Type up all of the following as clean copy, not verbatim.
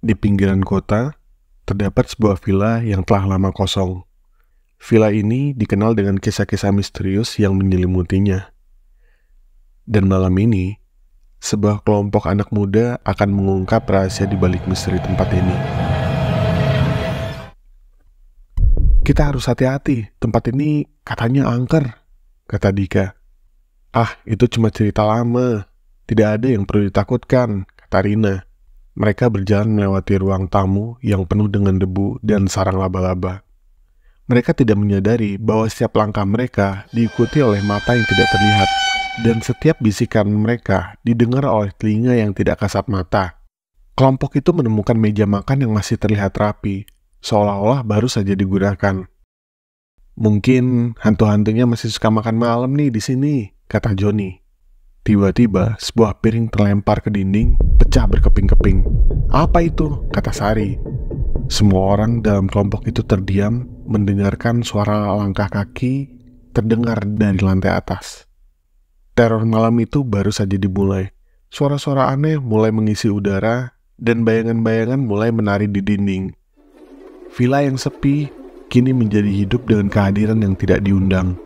Di pinggiran kota, terdapat sebuah villa yang telah lama kosong. Villa ini dikenal dengan kisah-kisah misterius yang menyelimutinya. Dan malam ini, sebuah kelompok anak muda akan mengungkap rahasia di balik misteri tempat ini. "Kita harus hati-hati, tempat ini katanya angker," kata Dika. "Ah, itu cuma cerita lama. Tidak ada yang perlu ditakutkan," kata Rina. Mereka berjalan melewati ruang tamu yang penuh dengan debu dan sarang laba-laba. Mereka tidak menyadari bahwa setiap langkah mereka diikuti oleh mata yang tidak terlihat, dan setiap bisikan mereka didengar oleh telinga yang tidak kasat mata. Kelompok itu menemukan meja makan yang masih terlihat rapi, seolah-olah baru saja digunakan. "Mungkin hantu-hantunya masih suka makan malam nih di sini," kata Joni. Tiba-tiba, sebuah piring terlempar ke dinding, pecah berkeping-keping. "Apa itu?" kata Sari. Semua orang dalam kelompok itu terdiam, mendengarkan suara langkah kaki terdengar dari lantai atas. Teror malam itu baru saja dimulai. Suara-suara aneh mulai mengisi udara, dan bayangan-bayangan mulai menari di dinding. Villa yang sepi kini menjadi hidup dengan kehadiran yang tidak diundang.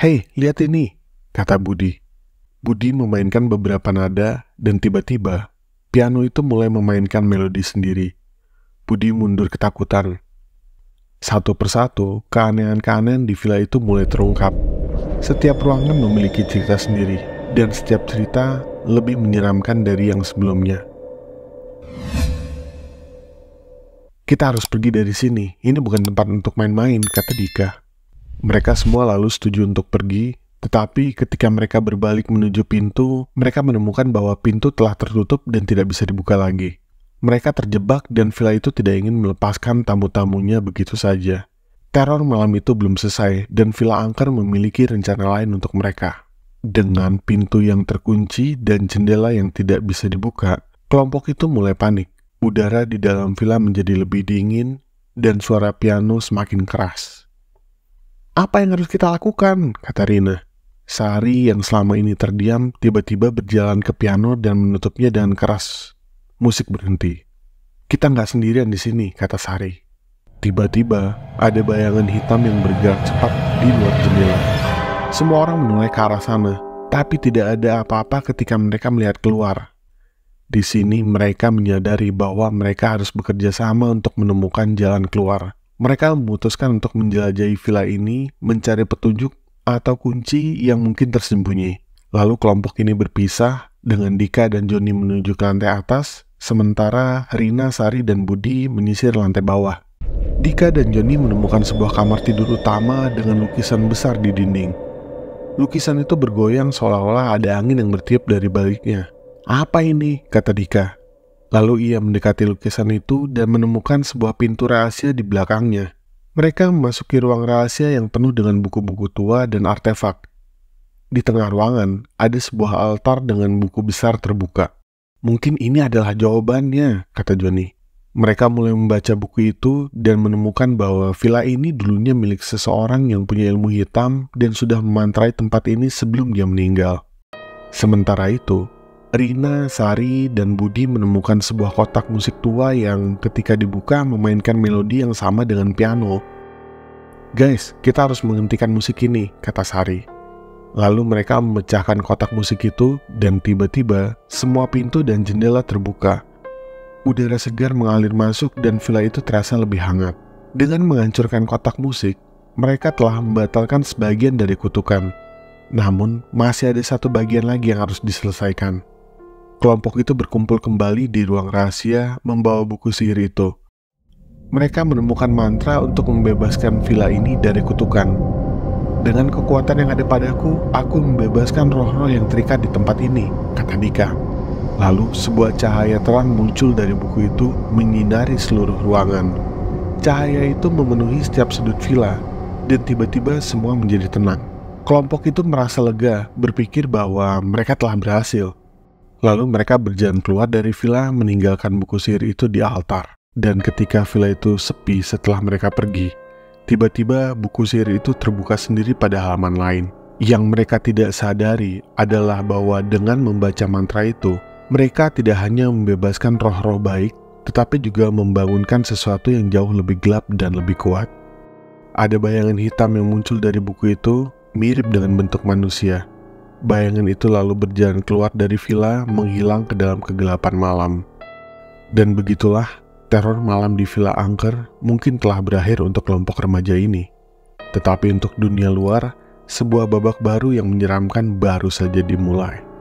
"Hei, lihat ini," kata Budi. Budi memainkan beberapa nada, dan tiba-tiba piano itu mulai memainkan melodi sendiri. Budi mundur ketakutan. Satu persatu, keanehan-keanehan di villa itu mulai terungkap. Setiap ruangan memiliki cerita sendiri, dan setiap cerita lebih menyeramkan dari yang sebelumnya. "Kita harus pergi dari sini, ini bukan tempat untuk main-main," kata Dika. Mereka semua lalu setuju untuk pergi, tetapi ketika mereka berbalik menuju pintu, mereka menemukan bahwa pintu telah tertutup dan tidak bisa dibuka lagi. Mereka terjebak dan villa itu tidak ingin melepaskan tamu-tamunya begitu saja. Teror malam itu belum selesai dan villa angker memiliki rencana lain untuk mereka. Dengan pintu yang terkunci dan jendela yang tidak bisa dibuka, kelompok itu mulai panik. Udara di dalam villa menjadi lebih dingin dan suara piano semakin keras. "Apa yang harus kita lakukan?" kata Rina. Sari yang selama ini terdiam tiba-tiba berjalan ke piano dan menutupnya dengan keras. Musik berhenti. "Kita nggak sendirian di sini," kata Sari. Tiba-tiba ada bayangan hitam yang bergerak cepat di luar jendela. Semua orang menoleh ke arah sana, tapi tidak ada apa-apa ketika mereka melihat keluar. Di sini mereka menyadari bahwa mereka harus bekerja sama untuk menemukan jalan keluar. Mereka memutuskan untuk menjelajahi villa ini, mencari petunjuk atau kunci yang mungkin tersembunyi. Lalu kelompok ini berpisah, dengan Dika dan Joni menuju ke lantai atas, sementara Rina, Sari, dan Budi menyisir lantai bawah. Dika dan Joni menemukan sebuah kamar tidur utama dengan lukisan besar di dinding. Lukisan itu bergoyang seolah-olah ada angin yang bertiup dari baliknya. "Apa ini?" kata Dika. Lalu ia mendekati lukisan itu dan menemukan sebuah pintu rahasia di belakangnya. Mereka memasuki ruang rahasia yang penuh dengan buku-buku tua dan artefak. Di tengah ruangan, ada sebuah altar dengan buku besar terbuka. "Mungkin ini adalah jawabannya," kata Joni. Mereka mulai membaca buku itu dan menemukan bahwa villa ini dulunya milik seseorang yang punya ilmu hitam dan sudah memantrai tempat ini sebelum dia meninggal. Sementara itu, Rina, Sari, dan Budi menemukan sebuah kotak musik tua yang ketika dibuka memainkan melodi yang sama dengan piano. "Guys, kita harus menghentikan musik ini," kata Sari. Lalu mereka memecahkan kotak musik itu dan tiba-tiba semua pintu dan jendela terbuka. Udara segar mengalir masuk dan villa itu terasa lebih hangat. Dengan menghancurkan kotak musik, mereka telah membatalkan sebagian dari kutukan. Namun, masih ada satu bagian lagi yang harus diselesaikan. Kelompok itu berkumpul kembali di ruang rahasia membawa buku sihir itu. Mereka menemukan mantra untuk membebaskan villa ini dari kutukan. "Dengan kekuatan yang ada padaku, aku membebaskan roh-roh yang terikat di tempat ini," kata Dika. Lalu sebuah cahaya terang muncul dari buku itu menyinari seluruh ruangan. Cahaya itu memenuhi setiap sudut villa, dan tiba-tiba semua menjadi tenang. Kelompok itu merasa lega, berpikir bahwa mereka telah berhasil. Lalu mereka berjalan keluar dari villa meninggalkan buku sihir itu di altar. Dan ketika villa itu sepi setelah mereka pergi, tiba-tiba buku sihir itu terbuka sendiri pada halaman lain. Yang mereka tidak sadari adalah bahwa dengan membaca mantra itu, Mereka tidak hanya membebaskan roh-roh baik, tetapi juga membangunkan sesuatu yang jauh lebih gelap dan lebih kuat. Ada bayangan hitam yang muncul dari buku itu, mirip dengan bentuk manusia. Bayangan itu lalu berjalan keluar dari villa, menghilang ke dalam kegelapan malam. Dan begitulah, teror malam di Villa Angker mungkin telah berakhir untuk kelompok remaja ini. Tetapi untuk dunia luar, sebuah babak baru yang menyeramkan baru saja dimulai.